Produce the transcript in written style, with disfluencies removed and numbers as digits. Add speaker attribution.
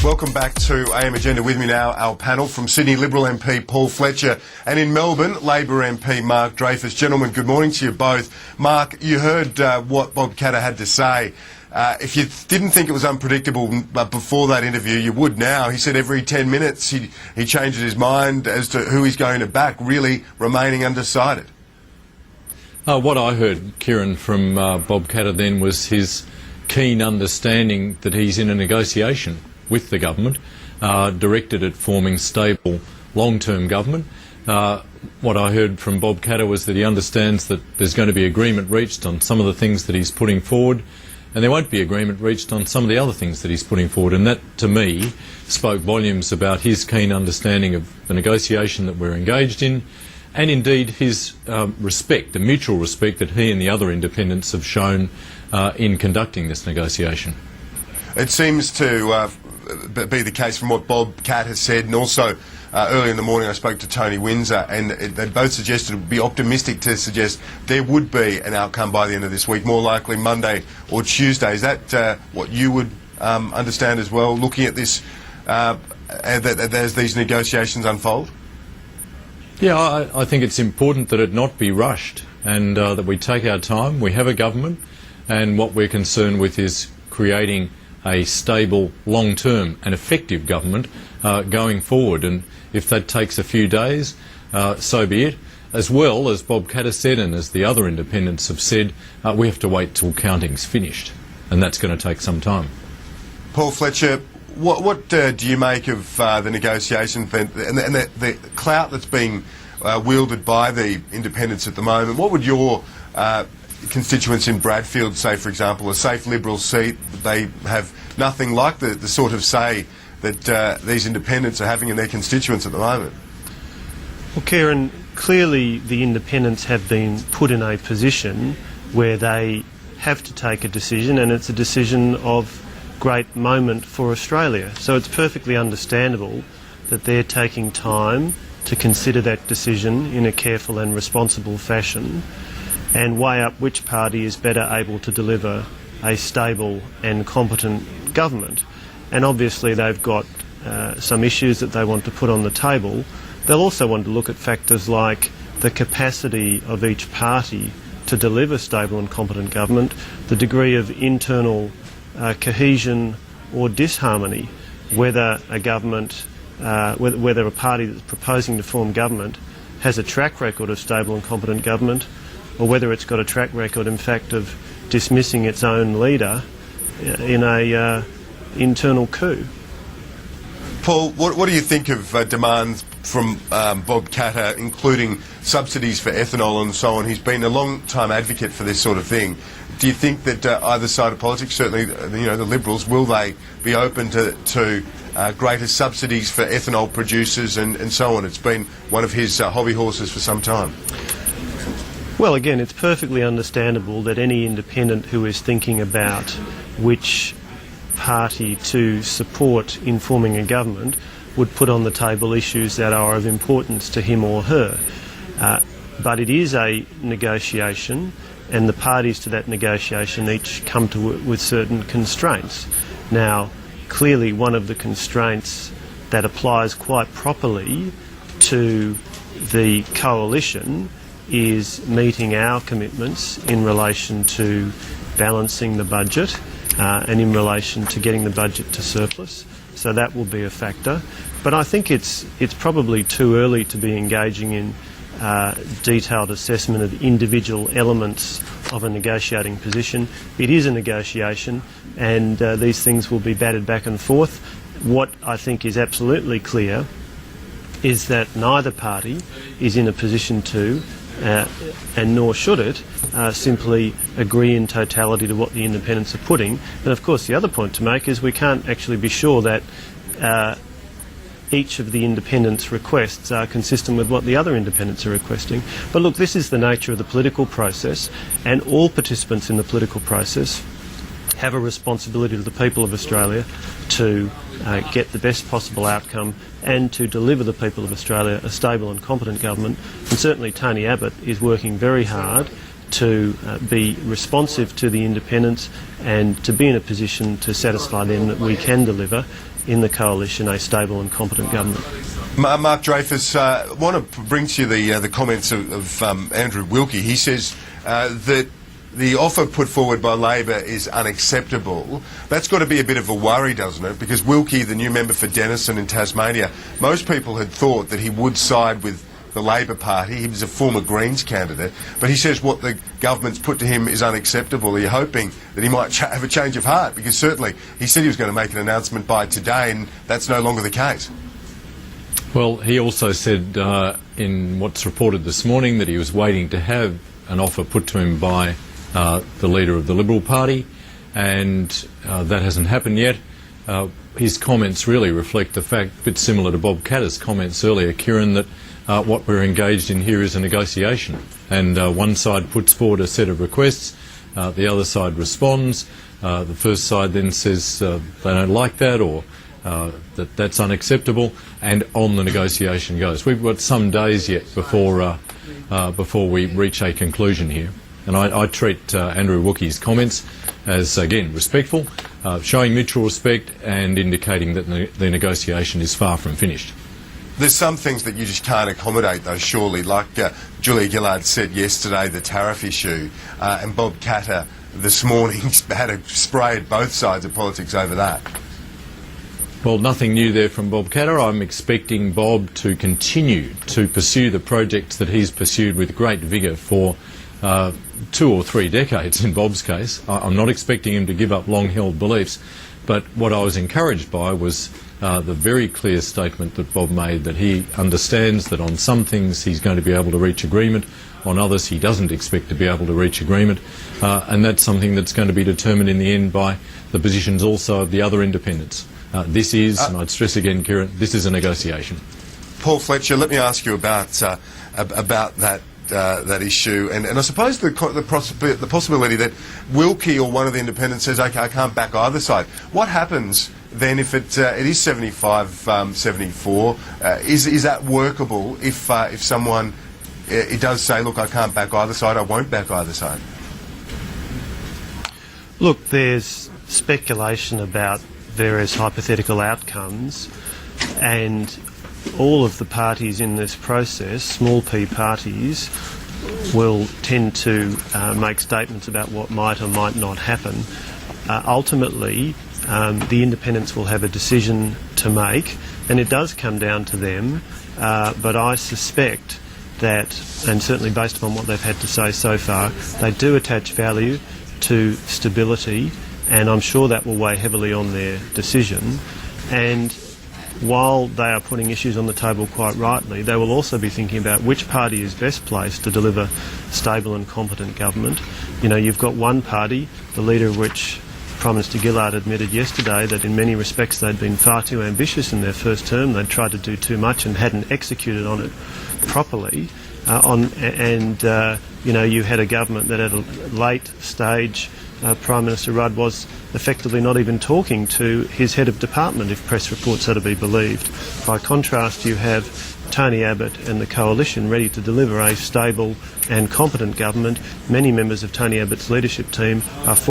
Speaker 1: Welcome back to AM Agenda. With me now, our panel from Sydney Liberal MP Paul Fletcher and in Melbourne, Labor MP Mark Dreyfus. Gentlemen, good morning to you both. Mark, you heard what Bob Katter had to say. If you didn't think it was unpredictable before that interview, you would now. He said every 10 minutes he changes his mind as to who he's going to back, really remaining undecided.
Speaker 2: What I heard, Kieran, from Bob Katter then was his keen understanding that he's in a negotiation with the government, directed at forming stable long-term government. What I heard from Bob Katter was that he understands that there's going to be agreement reached on some of the things that he's putting forward, and there won't be agreement reached on some of the other things that he's putting forward. And that, to me, spoke volumes about his keen understanding of the negotiation that we're engaged in, and indeed his respect, the mutual respect that he and the other independents have shown in conducting this negotiation.
Speaker 1: It seems to be the case from what Bob Katter has said, and also early in the morning I spoke to Tony Windsor, and they both suggested it would be optimistic to suggest there would be an outcome by the end of this week, more likely Monday or Tuesday. Is that what you would understand as well, looking at this as these negotiations unfold?
Speaker 2: Yeah, I think it's important that it not be rushed and that we take our time. We have a government, and what we're concerned with is creating a stable, long-term and effective government going forward. And if that takes a few days, so be it. As well, as Bob Katter said, and as the other independents have said, we have to wait till counting's finished, and that's going to take some time.
Speaker 1: Paul Fletcher, what do you make of the negotiations and the clout that's being wielded by the independents at the moment? What would your constituents in Bradfield say, for example, a safe Liberal seat? They have nothing like the sort of say that these independents are having in their constituents at the moment.
Speaker 3: Well, Kieran, clearly the independents have been put in a position where they have to take a decision, and it's a decision of great moment for Australia. So it's perfectly understandable that they're taking time to consider that decision in a careful and responsible fashion and weigh up which party is better able to deliver a stable and competent government. And obviously they've got some issues that they want to put on the table. They'll also want to look at factors like the capacity of each party to deliver stable and competent government, the degree of internal cohesion or disharmony, whether a government, whether a party that's proposing to form government has a track record of stable and competent government, or whether it's got a track record, in fact, of dismissing its own leader in a internal coup.
Speaker 1: Paul, what do you think of demands from Bob Katter, including subsidies for ethanol and so on? He's been a long-time advocate for this sort of thing. Do you think that either side of politics, certainly the Liberals, will they be open to greater subsidies for ethanol producers and so on? It's been one of his hobby horses for some time.
Speaker 3: Well, again, it's perfectly understandable that any independent who is thinking about which party to support in forming a government would put on the table issues that are of importance to him or her. But it is a negotiation, and the parties to that negotiation each come to it with certain constraints. Now, clearly one of the constraints that applies quite properly to the coalition is meeting our commitments in relation to balancing the budget and in relation to getting the budget to surplus. So that will be a factor. But I think it's probably too early to be engaging in detailed assessment of individual elements of a negotiating position. It is a negotiation, and these things will be batted back and forth. What I think is absolutely clear is that neither party is in a position to, and nor should it, simply agree in totality to what the independents are putting. And of course the other point to make is we can't actually be sure that each of the independents' requests are consistent with what the other independents are requesting. But look, this is the nature of the political process, and all participants in the political process have a responsibility to the people of Australia to get the best possible outcome and to deliver the people of Australia a stable and competent government. And certainly Tony Abbott is working very hard to be responsive to the independents and to be in a position to satisfy them that we can deliver in the coalition a stable and competent government.
Speaker 1: Mark Dreyfus, I want to bring to you the comments of Andrew Wilkie. He says that the offer put forward by Labor is unacceptable. That's got to be a bit of a worry, doesn't it? Because Wilkie, the new member for Denison in Tasmania, most people had thought that he would side with the Labor Party. He was a former Greens candidate, but he says what the government's put to him is unacceptable. Are you hoping that he might have a change of heart? Because certainly he said he was going to make an announcement by today, and that's no longer the case.
Speaker 2: Well, he also said in what's reported this morning that he was waiting to have an offer put to him by the leader of the Liberal Party, and that hasn't happened yet. His comments really reflect the fact, a bit similar to Bob Katter's comments earlier, Kieran, that what we're engaged in here is a negotiation, and one side puts forward a set of requests, the other side responds, the first side then says they don't like that, or that's unacceptable, and on the negotiation goes. We've got some days yet before we reach a conclusion here. And I treat Andrew Wilkie's comments as, again, respectful, showing mutual respect and indicating that the negotiation is far from finished.
Speaker 1: There's some things that you just can't accommodate, though, surely, like Julia Gillard said yesterday, the tariff issue, and Bob Katter this morning had a spray at both sides of politics over that.
Speaker 2: Well, nothing new there from Bob Katter. I'm expecting Bob to continue to pursue the projects that he's pursued with great vigour for 2 or 3 decades in Bob's case. I'm not expecting him to give up long-held beliefs, but what I was encouraged by was the very clear statement that Bob made, that he understands that on some things he's going to be able to reach agreement, on others he doesn't expect to be able to reach agreement, and that's something that's going to be determined in the end by the positions also of the other independents. This is, and I'd stress again, Kieran, this is a negotiation.
Speaker 1: Paul Fletcher, let me ask you about that issue, and I suppose the possibility that Wilkie or one of the independents says, OK, I can't back either side. What happens then if it is 75-74? Is that workable if someone it does say, look, I can't back either side, I won't back either side?
Speaker 3: Look, there's speculation about various hypothetical outcomes, and all of the parties in this process, small p parties, will tend to make statements about what might or might not happen. Ultimately, the independents will have a decision to make, and it does come down to them, but I suspect that, and certainly based upon what they've had to say so far, they do attach value to stability, and I'm sure that will weigh heavily on their decision. And while they are putting issues on the table quite rightly, they will also be thinking about which party is best placed to deliver stable and competent government. You know, you've got one party, the leader of which Prime Minister Gillard admitted yesterday that in many respects they'd been far too ambitious in their first term. They'd tried to do too much and hadn't executed on it properly. You know, you had a government that at a late stage, Prime Minister Rudd was effectively not even talking to his head of department, if press reports are to be believed. By contrast, you have Tony Abbott and the coalition ready to deliver a stable and competent government. Many members of Tony Abbott's leadership team are